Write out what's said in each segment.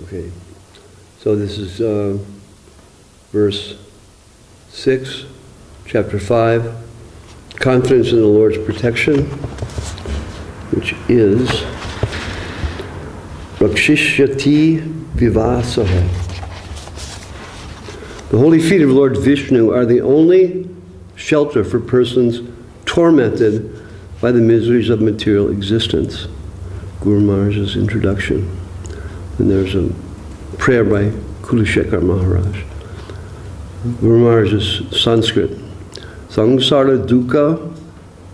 Okay, so this is verse 6, chapter 5, confidence in the Lord's protection, which is Rakshishyati Vivasaha. The holy feet of Lord Vishnu are the only shelter for persons tormented by the miseries of material existence. Guru Maharaj's introduction. And there's a prayer by Kulashekar Maharaj. Guru Maharaj's Sanskrit. Sangsara dukkha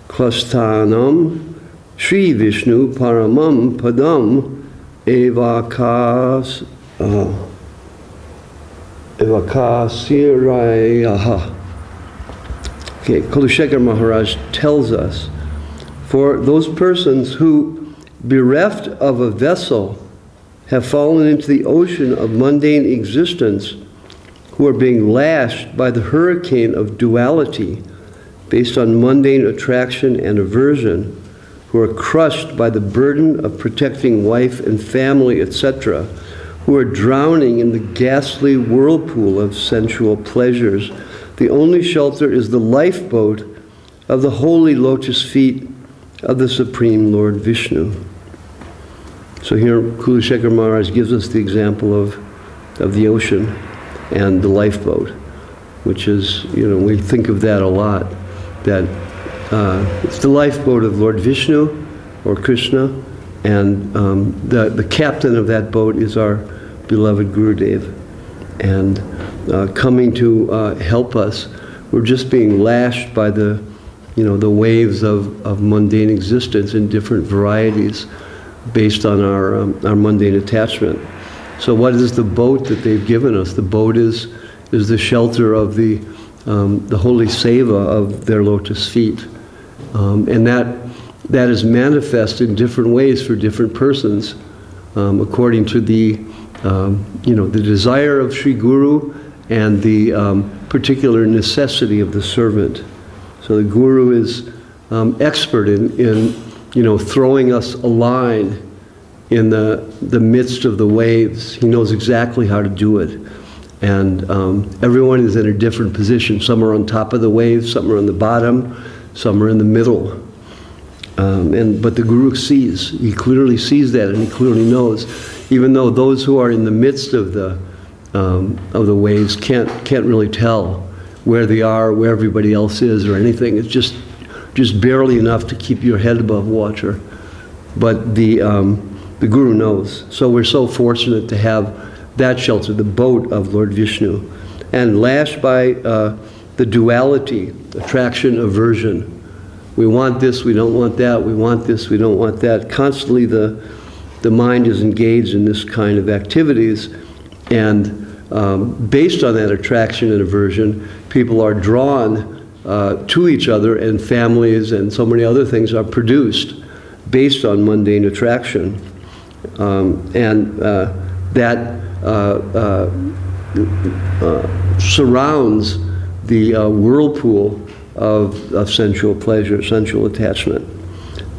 klastanam Sri Vishnu paramam padam evakasirayaha. Okay, Kulashekar Maharaj tells us, for those persons who, bereft of a vessel, have fallen into the ocean of mundane existence, who are being lashed by the hurricane of duality based on mundane attraction and aversion, who are crushed by the burden of protecting wife and family, etc., who are drowning in the ghastly whirlpool of sensual pleasures. The only shelter is the lifeboat of the holy lotus feet of the Supreme Lord Vishnu. So here Kulashekar Maharaj gives us the example of the ocean and the lifeboat, which is, we think of that a lot, that it's the lifeboat of Lord Vishnu or Krishna, and the captain of that boat is our beloved Gurudev. And coming to help us, we're just being lashed by the waves of mundane existence in different varieties, based on our mundane attachment. So what is the boat that they've given us? The boat is the shelter of the holy seva of their lotus feet. And that is manifest in different ways for different persons, according to the desire of Sri Guru and the particular necessity of the servant. So the Guru is expert in throwing us a line in the midst of the waves. He knows exactly how to do it. And everyone is in a different position. Some are on top of the waves, some are on the bottom, some are in the middle. But the Guru sees. He clearly sees that, and he clearly knows. Even though those who are in the midst of the waves can't really tell where they are, where everybody else is, or anything. It's just barely enough to keep your head above water. But the Guru knows. So we're so fortunate to have that shelter, the boat of Lord Vishnu. And lashed by the duality, attraction, aversion. We want this, we don't want that, we want this, we don't want that. Constantly the mind is engaged in this kind of activities, and based on that attraction and aversion, people are drawn to each other, and families and so many other things are produced based on mundane attraction. That surrounds the whirlpool of sensual pleasure, sensual attachment.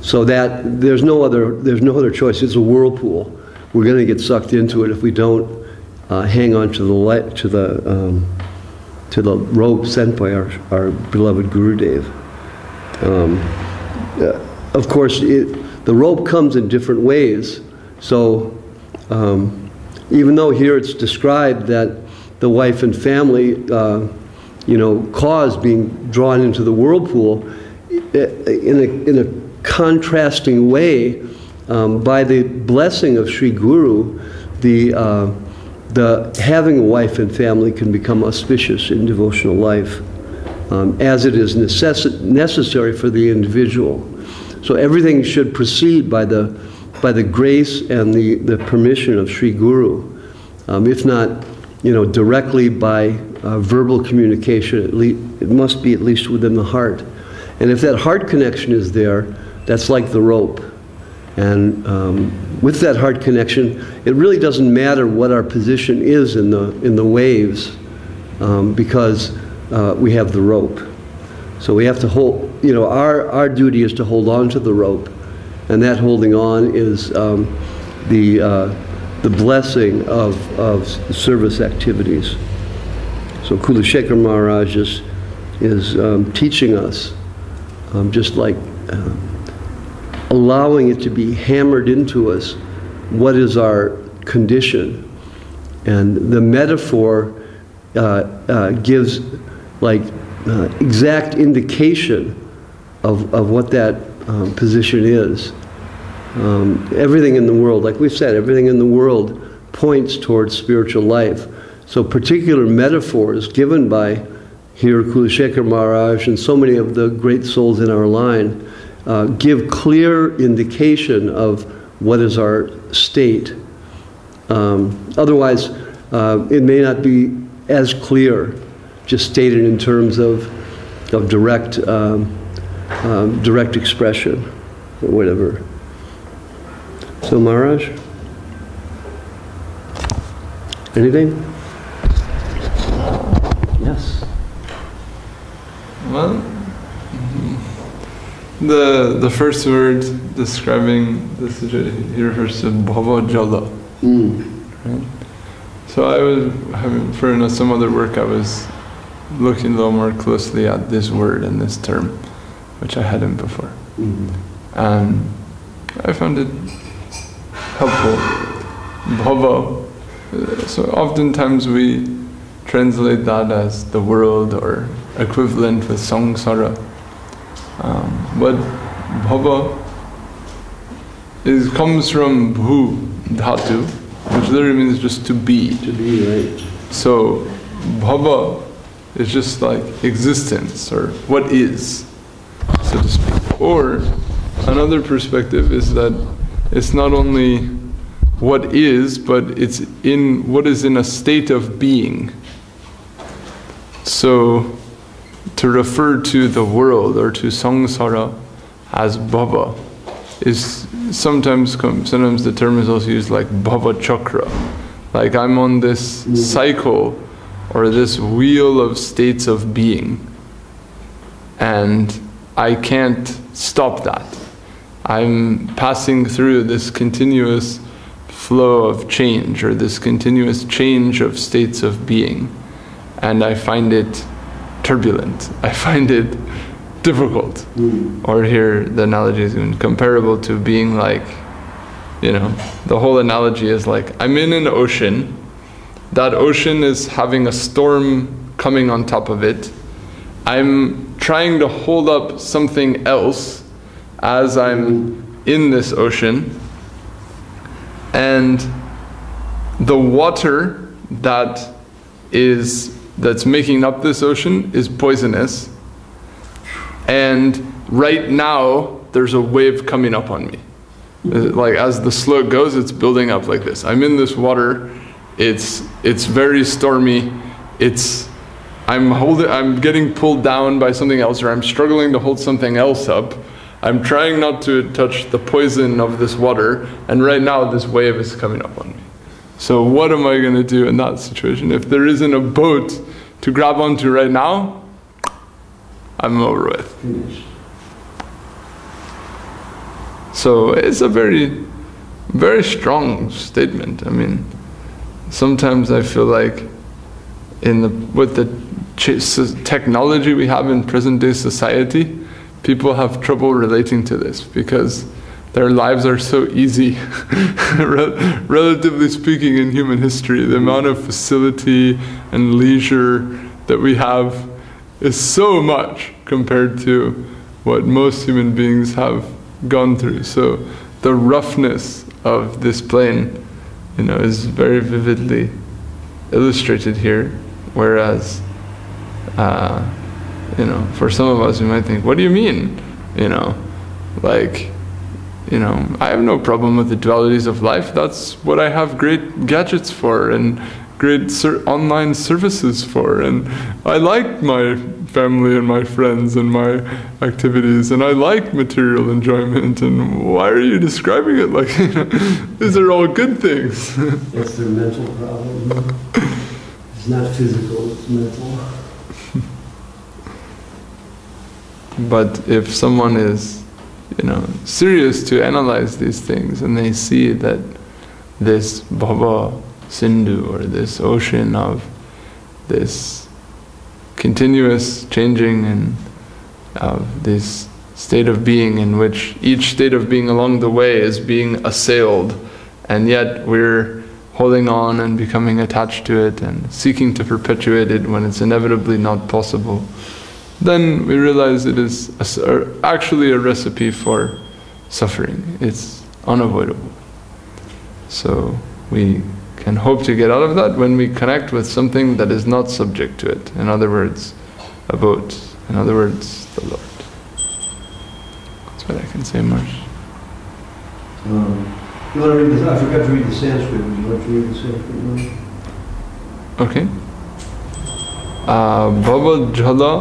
So that there's no other choice. It's a whirlpool. We're going to get sucked into it if we don't hang on to the rope sent by our beloved Gurudev. Of course, the rope comes in different ways. So even though here it's described that the wife and family, cause being drawn into the whirlpool, in a contrasting way, by the blessing of Sri Guru, the having a wife and family can become auspicious in devotional life, as it is necessary for the individual. So everything should proceed by the grace and the permission of Sri Guru, if not, directly by verbal communication. It must be at least within the heart. And if that heart connection is there, that's like the rope. And with that heart connection, it really doesn't matter what our position is in the waves, because we have the rope. So we have to hold, our duty is to hold on to the rope, and that holding on is the the blessing of service activities. So Kulashekar Maharaj is teaching us, just like allowing it to be hammered into us, what is our condition. And the metaphor gives like exact indication of what that position is. Everything in the world, like we've said, everything in the world points towards spiritual life. So particular metaphors given by here Kulashekar Maharaj and so many of the great souls in our line give clear indication of what is our state. Otherwise, it may not be as clear, just stated in terms of direct direct expression or whatever. So Maharaj, anything? Yes. Well, the first word describing the situation, he refers to bhava jala. Right? So I was for some other work, I was looking a little more closely at this word and this term, which I hadn't before. And I found it helpful. Bhava. So oftentimes we translate that as the world or equivalent with samsara. But bhava comes from bhu dhatu, which literally means just to be. To be, right. So bhava is just like existence or what is, so to speak. Or another perspective is that it's not only what is, but it's in what is in a state of being. So to refer to the world or to samsara as bhava is sometimes the term is also used like bhava chakra. Like I'm on this cycle or this wheel of states of being, and I can't stop that. I'm passing through this continuous flow of change or this continuous change of states of being, and I find it turbulent. I find it difficult. Or here the analogy is even comparable to being like, the whole analogy is like I'm in an ocean. That ocean is having a storm coming on top of it. I'm trying to hold up something else as I'm in this ocean, and the water that's making up this ocean is poisonous, and right now there's a wave coming up on me. Like as the slope goes, it's building up like this. I'm in this water, it's very stormy, I'm getting pulled down by something else, or I'm struggling to hold something else up. I'm trying not to touch the poison of this water, and right now this wave is coming up on me. So what am I going to do in that situation? If there isn't a boat to grab onto right now, I'm over with. Finished. So it's a very, very strong statement. I mean, sometimes I feel like with the technology we have in present day society, people have trouble relating to this because their lives are so easy, relatively speaking, in human history. The amount of facility and leisure that we have is so much compared to what most human beings have gone through. So the roughness of this plane, is very vividly illustrated here. Whereas, for some of us, we might think, what do you mean? I have no problem with the dualities of life. That's what I have great gadgets for and great online services for. And I like my family and my friends and my activities, and I like material enjoyment. And why are you describing it like, these are all good things? That's their mental problem. It's not physical, it's mental. But if someone is, serious to analyze these things, and they see that this bhava sindhu, or this ocean of this continuous changing and of this state of being, in which each state of being along the way is being assailed, and yet we're holding on and becoming attached to it and seeking to perpetuate it when it's inevitably not possible, then we realize it is actually a recipe for suffering. It's unavoidable. So we can hope to get out of that when we connect with something that is not subject to it. In other words, a boat. In other words, the Lord. That's what I can say, Maharaj. You want to read this? I forgot to read the Sanskrit. Would you like to read the Sanskrit now? Okay. Bhava jhala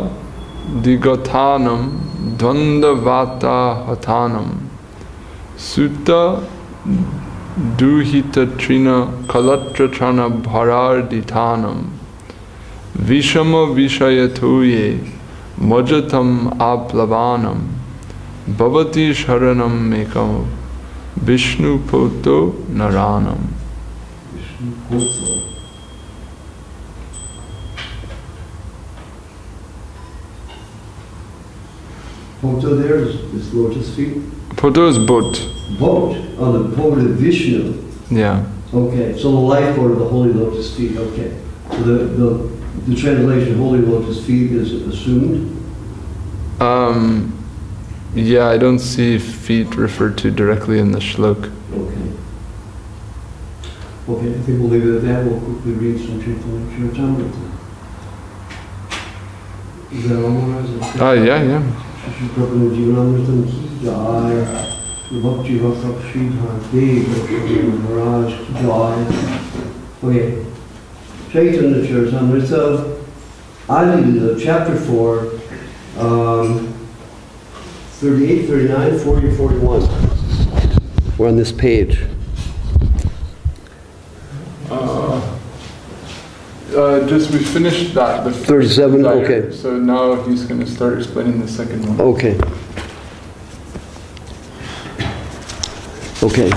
digathanam dvandavata hatanam sutta duhita trina kalatra trana bharardithanam vishama vishayatuye majatam aplavanam bhavati sharanam mekam Vishnu poto naranam. Vishnu poto. Poto there is lotus feet? Poto is boat. Boat? Oh, the boat of Vishnu. Yeah. Okay, so the lifeboat of the holy lotus feet, okay. So the translation holy lotus feet is assumed? Yeah, I don't see feet referred to directly in the shlok. Okay. Okay, I think we'll leave it at that. We'll quickly read some Charitamrita. Is that all, Maharaj? Yeah. Shri Prabhupada Jivanamritam ki jai. Bhakti Bhakti Sridhar Maharaj ki jai. Okay. Chaitanya Charitamrita, Adi, chapter 4, 38, 39, 40, 41. We're on this page. Just we finished that. The 37, desire. okay. So now he's going to start explaining the second one. Okay. Okay.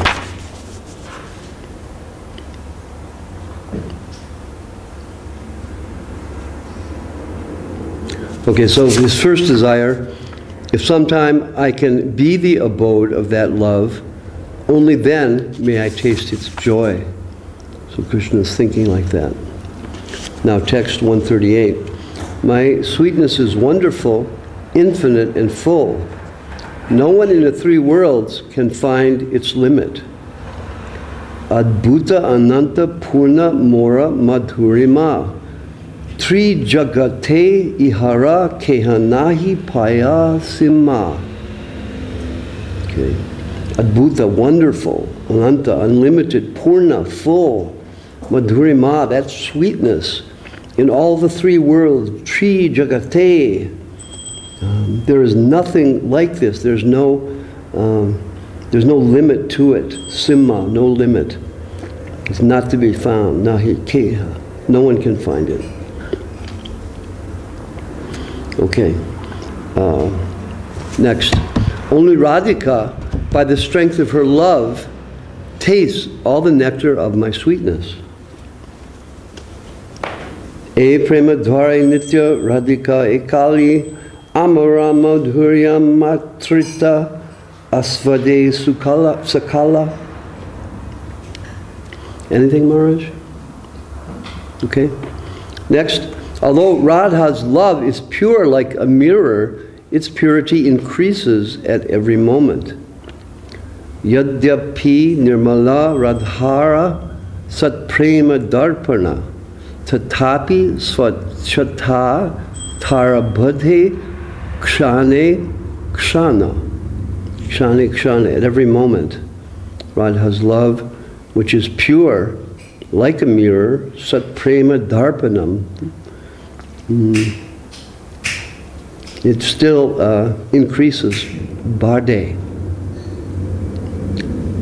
Okay, so his first desire, if sometime I can be the abode of that love, only then may I taste its joy. So Krishna is thinking like that. Now text 138. My sweetness is wonderful, infinite and full. No one in the three worlds can find its limit. Adbhuta Ananta Purna Mora Madhurima. Tri Jagate Ihara Kehanahi Paya Simma. Okay. Adbhuta, wonderful. Ananta, unlimited. Purna, full. Madhurima, that's sweetness. In all the three worlds. Tri Jagate. There is nothing like this. There's no limit to it. Simma, no limit. It's not to be found. Nahi keha. No one can find it. Okay. Next. Only Radhika, by the strength of her love, tastes all the nectar of my sweetness. E prema dvare nitya Radhika ekali amara madhurya matrita asvade sakala. Anything, Maharaj? Okay. Next. Although Radha's love is pure like a mirror, its purity increases at every moment. Yadyapi nirmala radhara sat prema darpana tatapi swachata tarabhadhe kshane kshana. Kshane kshana, at every moment. Radha's love, which is pure like a mirror, sat prema darpanam. It still increases bade.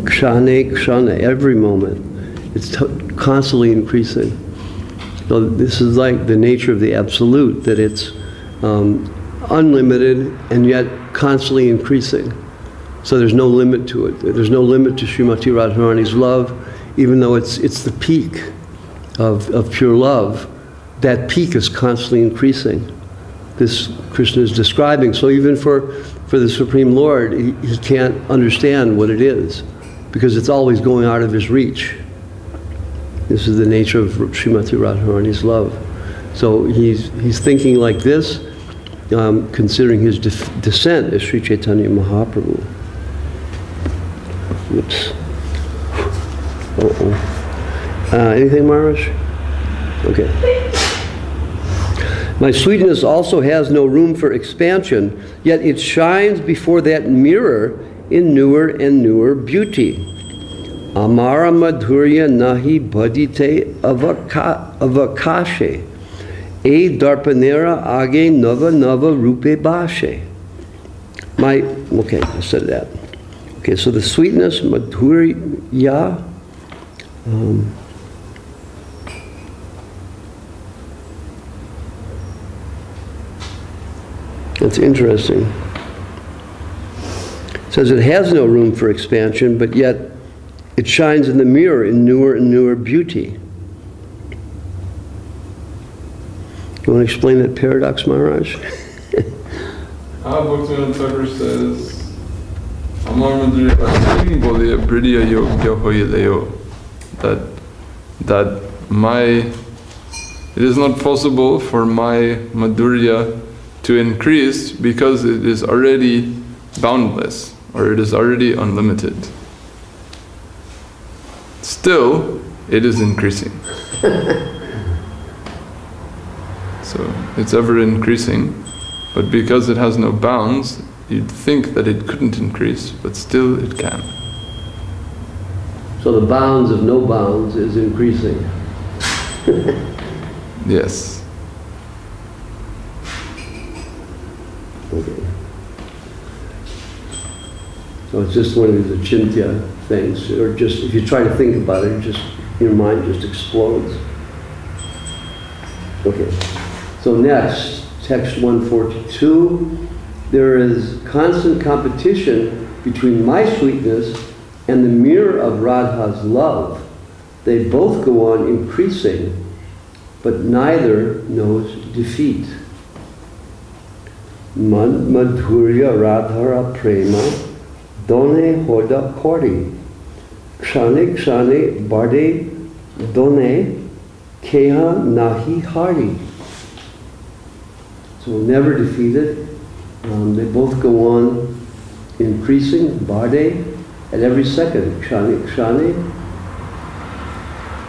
Kshane, kshana, every moment. It's constantly increasing. So this is like the nature of the Absolute, that it's unlimited and yet constantly increasing. So there's no limit to it. There's no limit to Srimati Radharani's love. even though it's the peak of pure love, that peak is constantly increasing. This Krishna is describing. So even for the Supreme Lord, he can't understand what it is, because it's always going out of his reach. This is the nature of Srimati Radharani's love. So he's thinking like this, considering his descent as Sri Chaitanya Mahaprabhu. Oops. Anything, Maharaj? Okay. My sweetness also has no room for expansion, yet it shines before that mirror in newer and newer beauty. Amara madhurya nahi bhadite avakashe, e darpanera age nava nava rupe bashe. Okay, I said that. Okay, so the sweetness, madhurya, that's interesting. It says it has no room for expansion, but yet it shines in the mirror in newer and newer beauty. You want to explain that paradox, Maharaj? Bhaktivinoda Thakur says, that it is not possible for my madhurya to increase because it is already boundless, or it is already unlimited. Still, it is increasing. So it's ever increasing, but because it has no bounds, you'd think that it couldn't increase, but still it can. So the bounds of no bounds is increasing. Yes. Okay. So it's just one of these achintya things, or just if you try to think about it, your mind just explodes. Okay. So next, text 142. There is constant competition between my sweetness and the mirror of Radha's love. They both go on increasing, but neither knows defeat. Madhurya Radhara Prema Done Hoda Kori Kshane Kshane Bade Done Keha Nahi Hari. So never defeated. They both go on increasing, Bade, at every second, Kshane Kshane.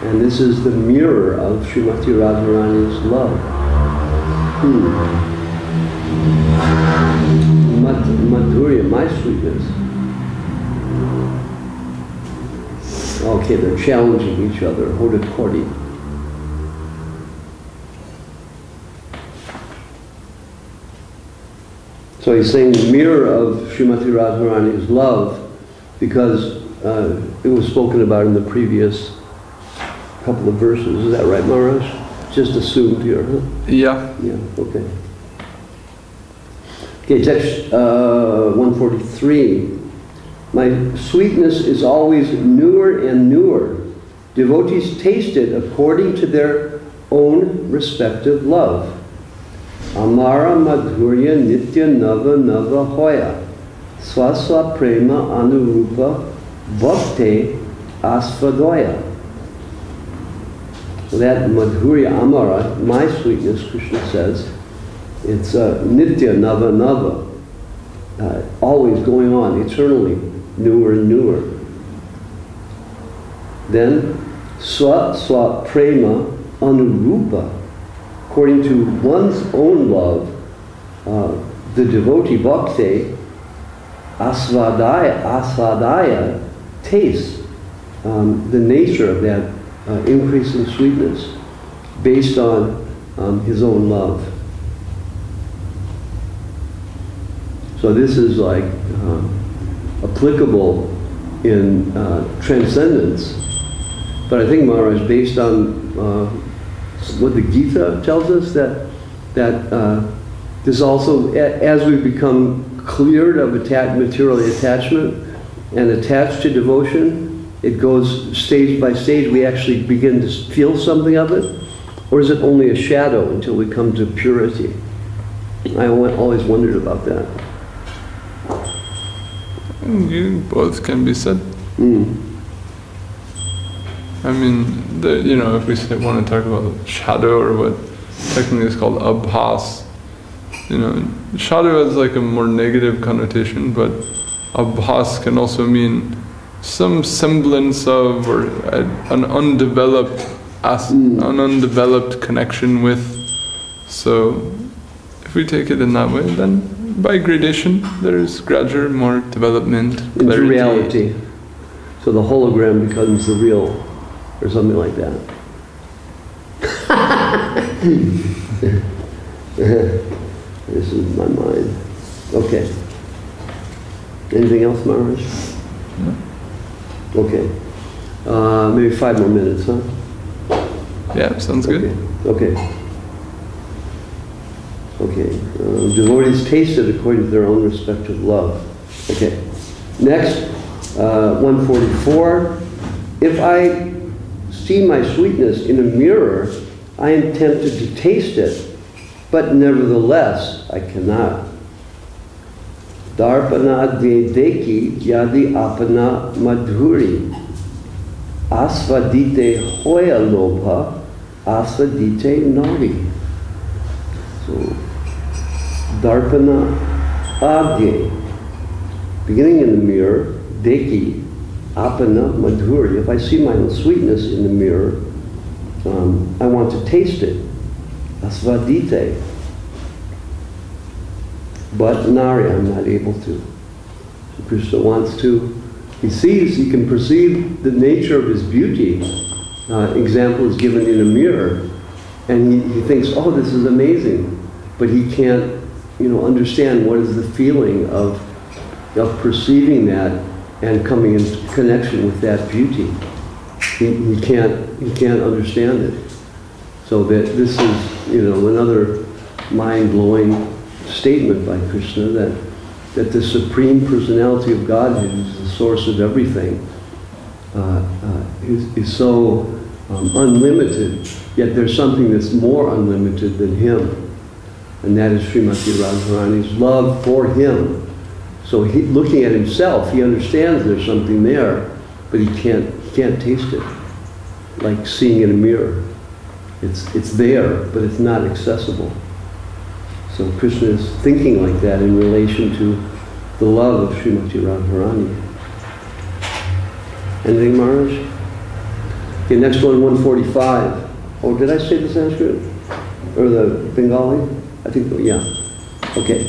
And this is the mirror of Srimati Radharani's love. Madhurya, my sweetness. Okay, they're challenging each other, Hodakoti. So he's saying the mirror of Srimati Radharani's love, because it was spoken about in the previous couple of verses. Is that right, Maharaj? Just assumed here, huh? Yeah. Yeah, okay. Okay, text 143. My sweetness is always newer and newer. Devotees taste it according to their own respective love. Amara madhurya nitya nava nava hoya. Swaswa prema anurupa bhakti asvadoya. So that madhurya amara, my sweetness, Krishna says, it's nitya nava nava, always going on, eternally, newer and newer. Then swa prema anurupa, according to one's own love, the devotee bhakti asvadaya tastes the nature of that increasing sweetness based on his own love. So this is like applicable in transcendence, but I think, Maharaj, based on what the Gita tells us, that this also, as we become cleared of material attachment and attached to devotion, it goes stage by stage, we actually begin to feel something of it? Or is it only a shadow until we come to purity? I always wondered about that. Both can be said. I mean, if we want to talk about shadow, or what technically is called abhas, shadow has like a more negative connotation, but abhas can also mean some semblance of, or an undeveloped an undeveloped connection with. So if we take it in that way, then by gradation there's gradual more development, into reality. So the hologram becomes the real, or something like that. This is my mind. Okay. Anything else, Maharaj? No. Okay. Maybe 5 more minutes, huh? Yeah, sounds good. Okay. Devotees taste it according to their own respective love. Okay. Next, 144. If I see my sweetness in a mirror, I am tempted to taste it, but nevertheless I cannot. Darpana vedeki yadi apana madhuri asvadite hoya lobha asvadite nari. So, darpana adye, beginning in the mirror, deki apana madhuri. If I see my own sweetness in the mirror, I want to taste it. Asvadite. But nari, I'm not able to. So Krishna wants to, he can perceive the nature of his beauty. Example is given in a mirror, and he thinks, oh, this is amazing. But he can't, understand what is the feeling of perceiving that and coming in connection with that beauty. He can't understand it. So that this is, another mind-blowing statement by Krishna that the Supreme Personality of Godhead, who is the source of everything, is so unlimited, yet there's something that's more unlimited than him, and that is Srimati Radharani's love for him. So looking at himself, he understands there's something there, but he can't taste it, like seeing in a mirror. It's there, but it's not accessible. So Krishna is thinking like that in relation to the love of Srimati Radharani. Anything, Maharaj? Okay, next one, 145. Oh, did I say the Sanskrit? Or the Bengali? I think, yeah. Okay.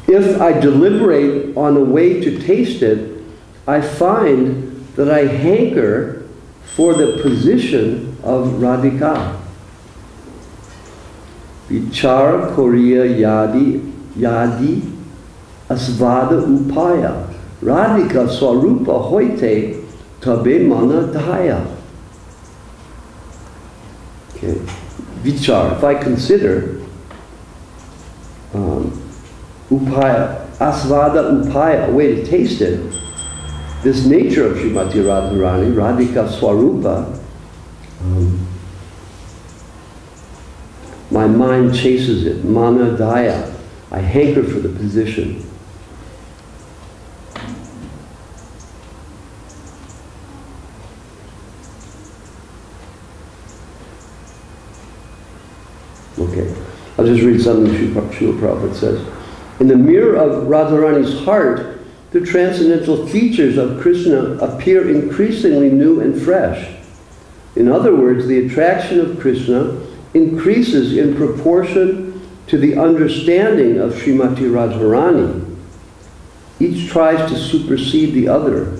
If I deliberate on a way to taste it, I find that I hanker for the position of Radhika. Vichara Korea Yadi Asvada Upaya Radhika Swarupa Hoite Tabe Mana Daya. Okay. Vichara, if I consider Upaya, Asvada Upaya, a way to taste it, this nature of Srimati Radharani, Radhika Swarupa, my mind chases it, mana daya. I hanker for the position. Okay, I'll just read something Srila Prabhupada says. In the mirror of Radharani's heart, the transcendental features of Krishna appear increasingly new and fresh. In other words, the attraction of Krishna increases in proportion to the understanding of Srimati Radharani. Each tries to supersede the other.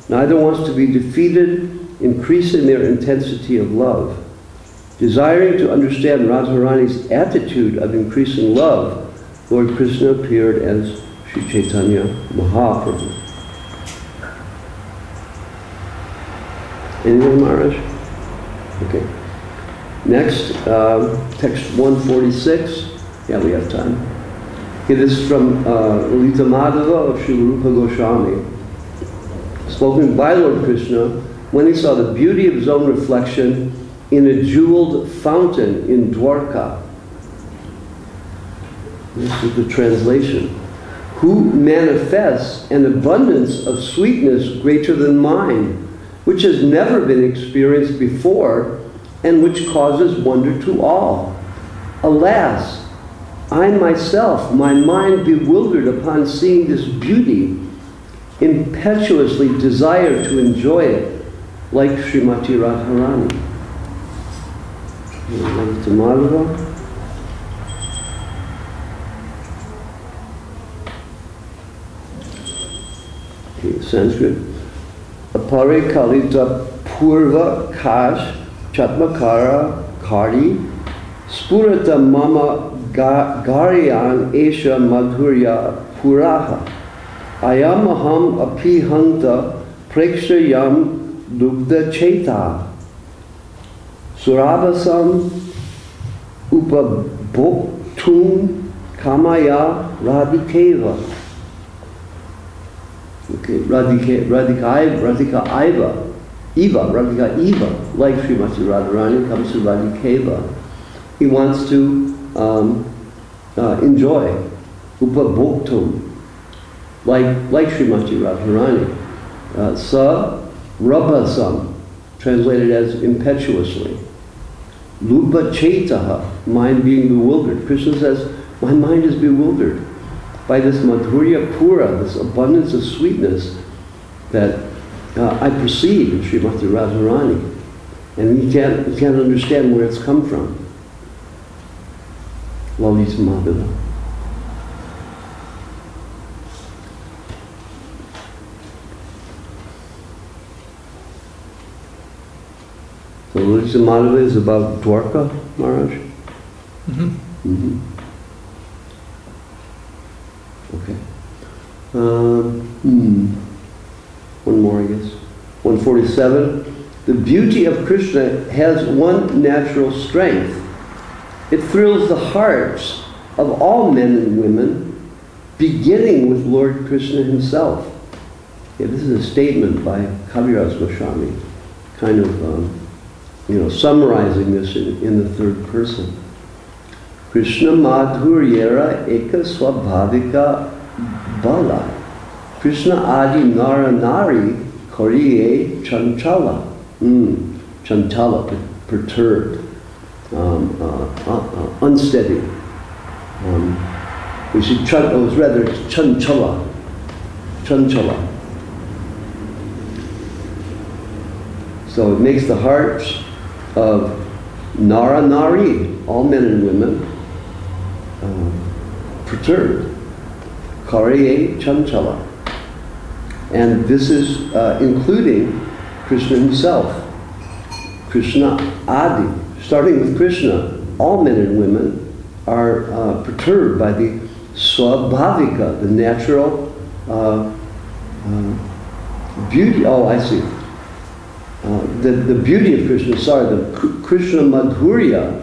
Neither wants to be defeated, increasing their intensity of love. Desiring to understand Radharani's attitude of increasing love, Lord Krishna appeared as Sri Chaitanya Mahaprabhu. Anything, Maharaj? Okay. Next, text 146. Yeah, we have time. Okay, this is from Lalita Madhava of Sri Rupa Goswami. spoken by Lord Krishna when he saw the beauty of his own reflection in a jeweled fountain in Dwarka. This is the translation. Who manifests an abundance of sweetness greater than mine, which has never been experienced before, and which causes wonder to all. Alas, I myself, my mind bewildered upon seeing this beauty, impetuously desire to enjoy it, like Srimati Radharani. Okay, Sanskrit. Apare kalita purva kash chatmakara kari spurata mama garyan esha madhurya puraha ayamaham apihanta prekshayam dugda cheta surabasam upabhoktum kamaya radikeva. Okay, Radhika Eva, like Srimati Radharani, comes to Radhikeva. He wants to enjoy upabhoktum, like Srimati Radharani. Sa rabhasam, translated as impetuously. Lupa chetaha, mind being bewildered. Krishna says, my mind is bewildered by this madhurya pura, this abundance of sweetness that I perceive in Srimati Radharani. And he can't understand where it's come from. Lalita Madhava. So Lalita Madhava is about Dwarka, Maharaj? Mm-hmm. Mm-hmm. Okay. One more, I guess. 147. The beauty of Krishna has one natural strength. It thrills the hearts of all men and women, beginning with Lord Krishna himself. Okay, this is a statement by Kaviraj Goswami, kind of, summarizing this in the third person. Krishna madhuryera eka swabhavika bala. Krishna adi nara nari koriye chanchala. Chanchala, perturbed, unsteady. We should it's rather chanchala. Chanchala. So it makes the hearts of nara nari, all men and women, perturbed. Kariye chanchala. And this is including Krishna himself. Krishna Adi. Starting with Krishna, all men and women are perturbed by the swabhavika, the natural beauty. Oh, I see. The beauty of Krishna, the Krishna Madhurya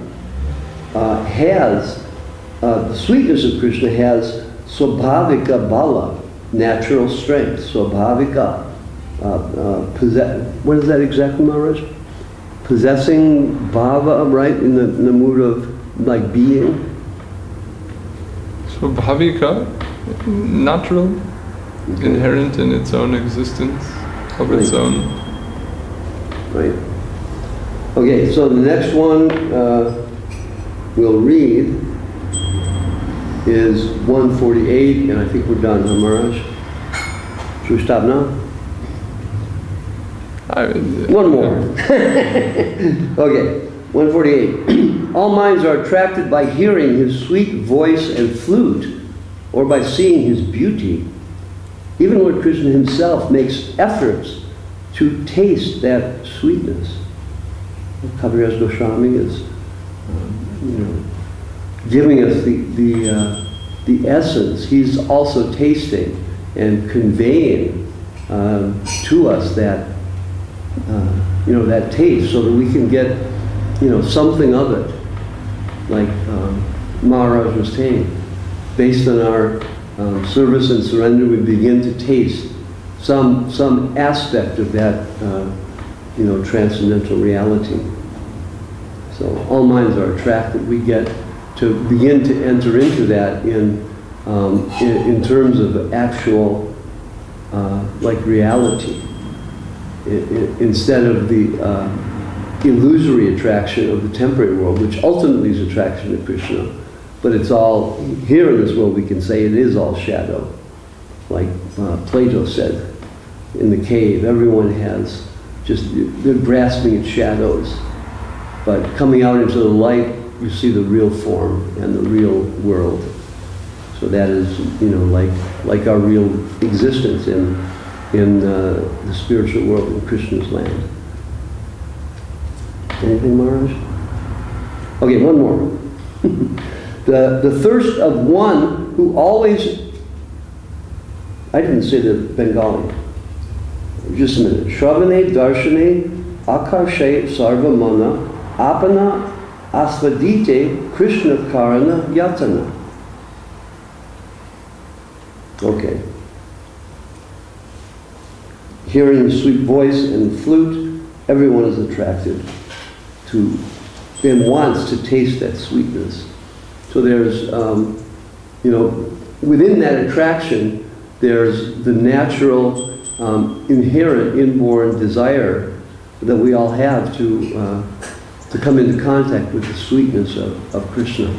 has, the sweetness of Krishna has swabhavika bala, natural strength. Swabhavika, what is that exactly, Maharaj? Possessing bhava, right, in the mood of like being. Swabhavika, natural, inherent in its own existence, of its own. Right. Okay, so the next one we'll read is 148, and I think we're done, huh, Maharaj? Should we stop now? One more. Okay, 148. All minds are attracted by hearing his sweet voice and flute, or by seeing his beauty. Even Lord Krishna himself makes efforts to taste that sweetness. Kaviraj Goswami is, giving us the essence. He's also tasting and conveying to us that that taste, so that we can get something of it. Like Maharaj was saying, based on our service and surrender, we begin to taste some aspect of that, transcendental reality. So all minds are attracted. We get to begin to enter into that in terms of actual, like reality, instead of the illusory attraction of the temporary world, which ultimately is attraction to Krishna. But it's all, here in this world we can say it is all shadow. Like Plato said in the cave, everyone has they're grasping at shadows. But coming out into the light, you see the real form and the real world. So that is, like our real existence in the spiritual world, in Krishna's land. Anything, Maharaj? Okay, one more. The thirst of one who always, I didn't say the Bengali. Just a minute. Shravane darshane akarshe sarva mana apana asvadite Krishna karana yatana. Okay. Hearing the sweet voice and the flute, everyone is attracted to and wants to taste that sweetness. So there's, within that attraction, there's the natural, inherent, inborn desire that we all have to come into contact with the sweetness of Krishna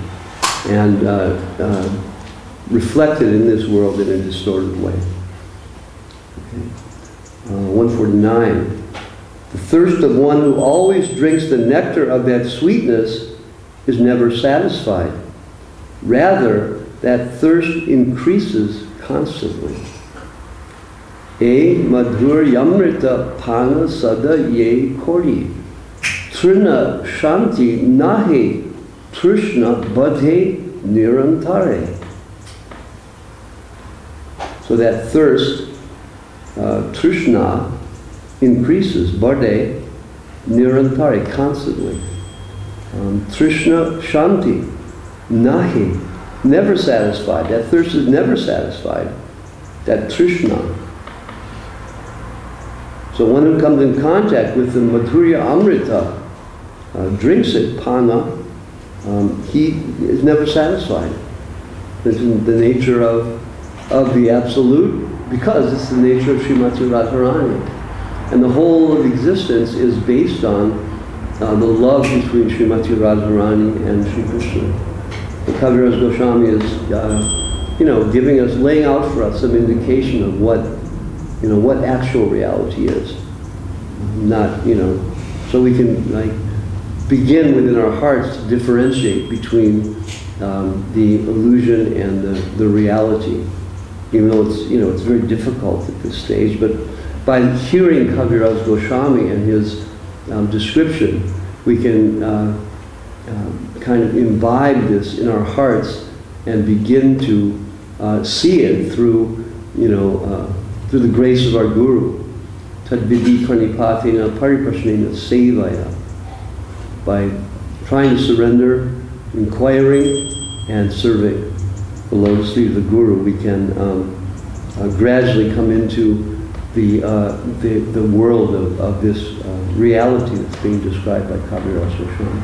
and reflected in this world in a distorted way. Okay. 149. The thirst of one who always drinks the nectar of that sweetness is never satisfied. Rather, that thirst increases constantly. E madhur yamrita pana sada ye kori. Trina shanti nahe trishna badhe nirantare. So that thirst, trishna, increases, badhe nirantare, constantly. Trishna shanti nahi, never satisfied. That thirst is never satisfied. That trishna. So one who comes in contact with the madhurya amrita, drinks it, pana, he is never satisfied. This is the nature of the Absolute, because it's the nature of Srimati Radharani. And the whole of existence is based on the love between Srimati Radharani and Sri Krishna. And Kaviraj Goswami is, giving us, laying out for us some indication of what actual reality is. Not, so we can begin within our hearts to differentiate between the illusion and the reality. Even though it's very difficult at this stage, but by hearing Kaviraj Goswami and his description, we can kind of imbibe this in our hearts and begin to see it through, through the grace of our Guru. Tadvidi pranipatena pariprashnena sevaya. By trying to surrender, inquiring, and serving the lotus feet of the Guru, we can gradually come into the world of this reality that's being described by Kaviraj Goswami.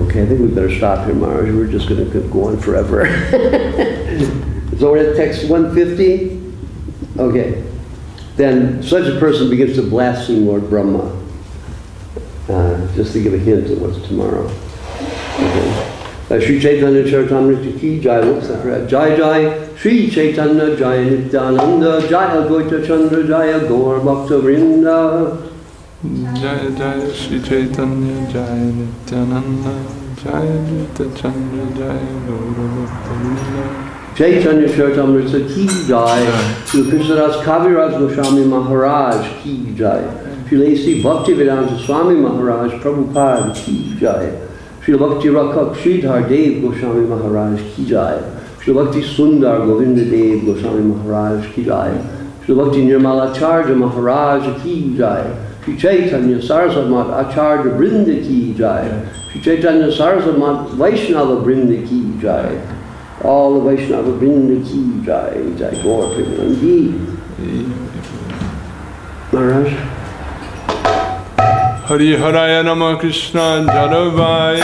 Okay, I think we better stop here, Maharaj. We're just going to go on forever. So we're at text 150? Okay. Then such a person begins to blaspheme Lord Brahma. Just to give a hint of what's tomorrow. Okay. Sri Chaitanya Charitamrita ki jai, jai jai, Sri Chaitanya jai Nityananda, jaya Goita Chandra jaya Gaur Bhakta Vrinda. Jaya jaya Sri Chaitanya jaya Nityananda, jaya Goita Chandra jaya Gaur Bhakta Vrinda. Chaitanya Charitamrita ki jai, Sri Krishnadas Kaviraj Goswami Maharaj ki jai, Sri Lacey Bhaktivedanta Swami Maharaj Prabhupada ki jai, Sri Bhakti Rakak Sridhar Dev Goswami Maharaj ki jai, Sri Bhakti Sundar Govinda Dev Goswami Maharaj ki jai, Sri Bhakti Nirmala Acharya Maharaj ki jai, Sri Chaitanya Saraswat Mat Acharya Brinda ki jai, Sri Chaitanya Saraswat Mat Vaishnava Brinda ki jai, All the Vaishnava Vrinda ki jai, jai Gaur Premanandi. Maharaj. Hari Haraya Nama Krishna Jadavaya